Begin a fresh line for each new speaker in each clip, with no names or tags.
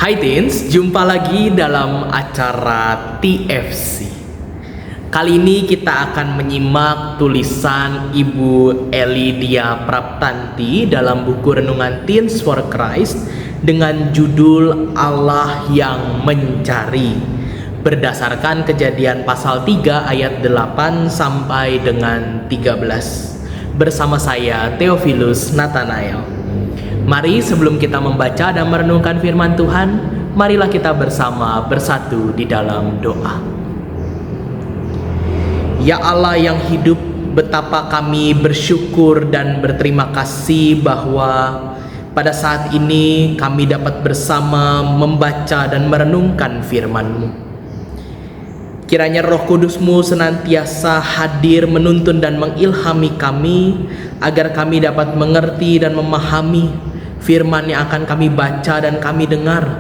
Hai Teens, jumpa lagi dalam acara TFC. Kali ini kita akan menyimak tulisan Ibu Elidia Praptanti dalam buku renungan Teens for Christ dengan judul Allah yang Mencari, berdasarkan Kejadian pasal 3 ayat 8 sampai dengan 13. Bersama saya Theophilus Nathanael. Mari sebelum kita membaca dan merenungkan firman Tuhan, marilah kita bersama bersatu di dalam doa. Ya Allah yang hidup, betapa kami bersyukur dan berterima kasih bahwa pada saat ini kami dapat bersama membaca dan merenungkan firman-Mu. Kiranya Roh Kudus-Mu senantiasa hadir menuntun dan mengilhami kami agar kami dapat mengerti dan memahami firman yang akan kami baca dan kami dengar.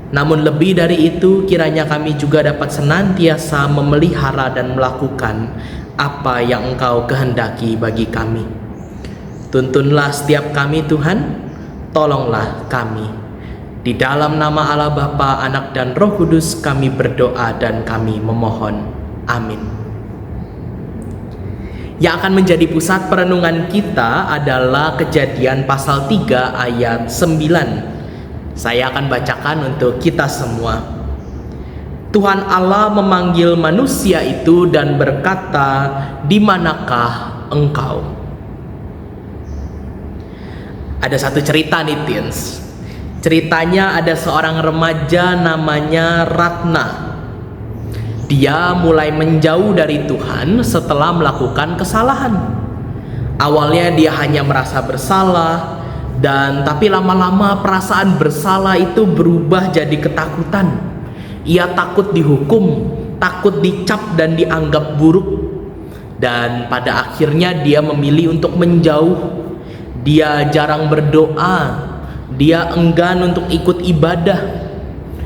Namun lebih dari itu, kiranya kami juga dapat senantiasa memelihara dan melakukan apa yang Engkau kehendaki bagi kami. Tuntunlah setiap kami Tuhan, tolonglah kami. Di dalam nama Allah Bapa, Anak dan Roh Kudus kami berdoa dan kami memohon. Amin. Yang akan menjadi pusat perenungan kita adalah Kejadian pasal 3 ayat 9. Saya akan bacakan untuk kita semua. Tuhan Allah memanggil manusia itu dan berkata, "Di manakah engkau?" Ada satu cerita nih Teens. Ceritanya ada seorang remaja namanya Ratna. Dia mulai menjauh dari Tuhan setelah melakukan kesalahan. Awalnya dia hanya merasa bersalah, tapi lama-lama perasaan bersalah itu berubah jadi ketakutan. Ia takut dihukum, takut dicap dan dianggap buruk. Dan pada akhirnya dia memilih untuk menjauh. Dia jarang berdoa, dia enggan untuk ikut ibadah.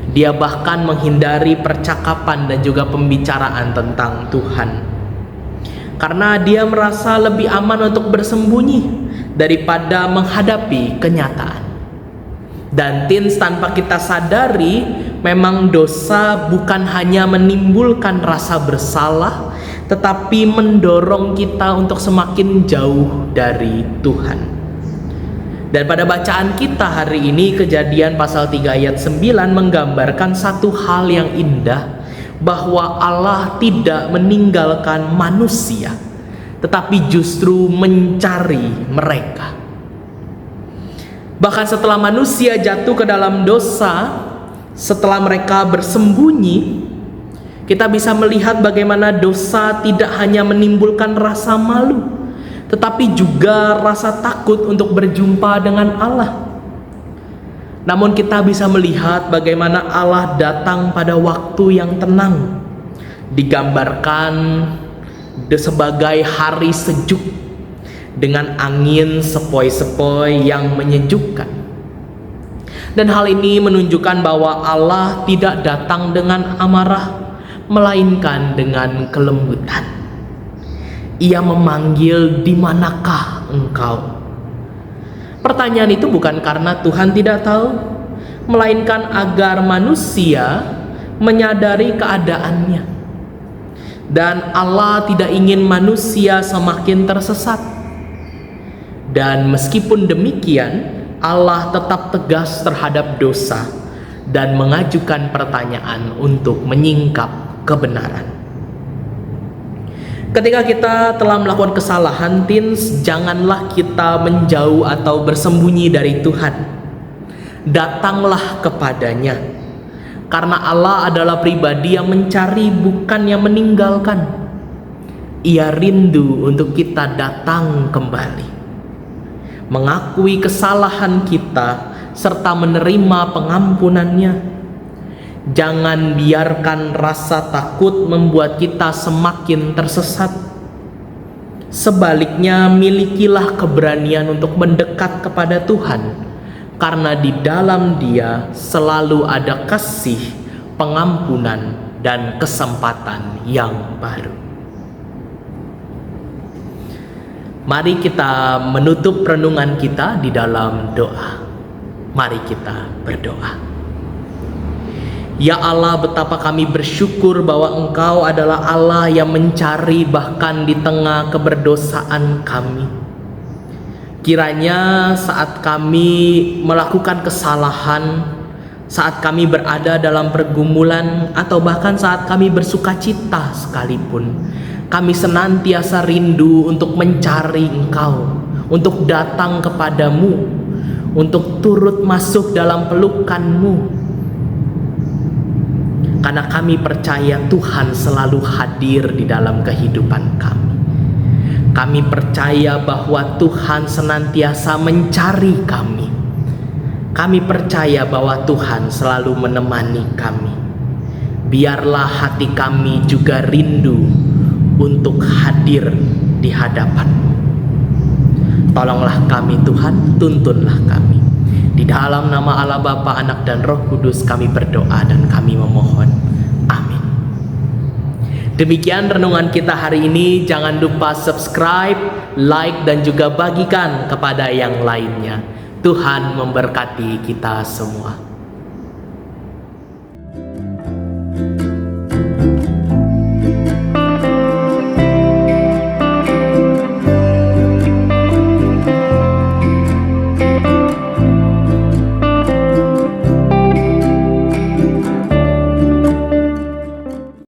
Dia bahkan menghindari percakapan dan juga pembicaraan tentang Tuhan. Karena dia merasa lebih aman untuk bersembunyi daripada menghadapi kenyataan. Dan Teens, tanpa kita sadari, memang dosa bukan hanya menimbulkan rasa bersalah, tetapi mendorong kita untuk semakin jauh dari Tuhan. Dan pada bacaan kita hari ini, Kejadian pasal 3 ayat 9 menggambarkan satu hal yang indah, bahwa Allah tidak meninggalkan manusia, tetapi justru mencari mereka. Bahkan setelah manusia jatuh ke dalam dosa, setelah mereka bersembunyi, kita bisa melihat bagaimana dosa tidak hanya menimbulkan rasa malu, tetapi juga rasa takut untuk berjumpa dengan Allah. Namun kita bisa melihat bagaimana Allah datang pada waktu yang tenang, digambarkan sebagai hari sejuk dengan angin sepoi-sepoi yang menyejukkan. Dan hal ini menunjukkan bahwa Allah tidak datang dengan amarah, melainkan dengan kelembutan. Ia memanggil, "Di manakah engkau?" Pertanyaan itu bukan karena Tuhan tidak tahu, melainkan agar manusia menyadari keadaannya. Dan Allah tidak ingin manusia semakin tersesat. Dan meskipun demikian, Allah tetap tegas terhadap dosa dan mengajukan pertanyaan untuk menyingkap kebenaran. Ketika kita telah melakukan kesalahan, Teens, janganlah kita menjauh atau bersembunyi dari Tuhan. Datanglah kepadanya. Karena Allah adalah pribadi yang mencari, bukan yang meninggalkan. Ia rindu untuk kita datang kembali, mengakui kesalahan kita, serta menerima pengampunannya. Jangan biarkan rasa takut membuat kita semakin tersesat. Sebaliknya, milikilah keberanian untuk mendekat kepada Tuhan, karena di dalam Dia selalu ada kasih, pengampunan, dan kesempatan yang baru. Mari kita menutup renungan kita di dalam doa. Mari kita berdoa. Ya Allah, betapa kami bersyukur bahwa Engkau adalah Allah yang mencari bahkan di tengah keberdosaan kami. Kiranya saat kami melakukan kesalahan, saat kami berada dalam pergumulan, atau bahkan saat kami bersukacita sekalipun, kami senantiasa rindu untuk mencari Engkau, untuk datang kepadamu, untuk turut masuk dalam pelukan-Mu. Karena kami percaya Tuhan selalu hadir di dalam kehidupan kami. Kami percaya bahwa Tuhan senantiasa mencari kami. Kami percaya bahwa Tuhan selalu menemani kami. Biarlah hati kami juga rindu untuk hadir di hadapan-Mu. Tolonglah kami Tuhan, tuntunlah kami. Di dalam nama Allah Bapa, Anak dan Roh Kudus kami berdoa dan kami memohon. Amin. Demikian renungan kita hari ini. Jangan lupa subscribe, like, dan juga bagikan kepada yang lainnya. Tuhan memberkati kita semua.